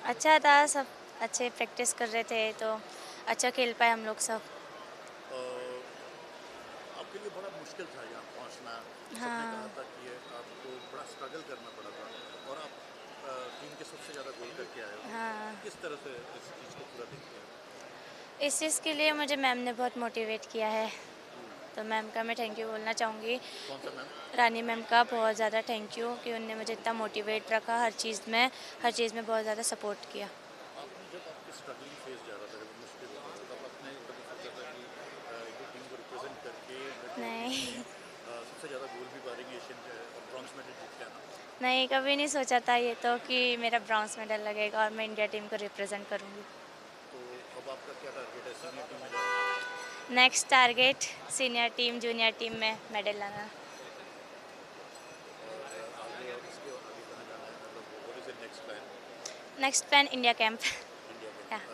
अच्छा था, सब अच्छे प्रैक्टिस कर रहे थे तो अच्छा खेल पाए हम लोग सब। अ, आपके लिए बड़ा मुश्किल था यहाँ पहुँचना। सबने कहा हाँ, था कि ये आपको बड़ा स्ट्रगल करना पड़ा था और आप टीम के सबसे ज़्यादा गोल करके आए हो। हाँ। किस तरह से इस चीज़ को पूरा देखते हैं? इस चीज़ के लिए मुझे मैम ने बहुत मोटिवेट किया है, हुँ, तो मैम का मैं थैंक यू बोलना चाहूँगी। कौन-सा मैम? रानी मैम का बहुत ज़्यादा थैंक यू कि उन्होंने मुझे इतना मोटिवेट रखा हर चीज़ में बहुत ज़्यादा सपोर्ट किया। आपने जब आपके स्ट्रगलिंग फेज़ जा रहा था, जब मुश्किल होता था, तब आपने कभी सोचा था कि एक तो टीम को रिप्रेज़ेंट करके मेडल नहीं, सबसे ज़्यादा गोल भी मारेंगे एशियन ब्रॉन्ज़ मेडल जीत के आना? नहीं कभी नहीं सोचा था ये तो कि मेरा ब्रॉन्ज़ मेडल लगेगा और मैं इंडिया टीम को रिप्रेज़ेंट करूँगी। तो अब आपका क्या टारगेट है सीनियर टीम में जाना? Next target senior team, junior team में मेडल लाना। और आगे और इसके आगे कहाँ जाना है? मतलब what is the next plan? Next plan India camp. India या गेम।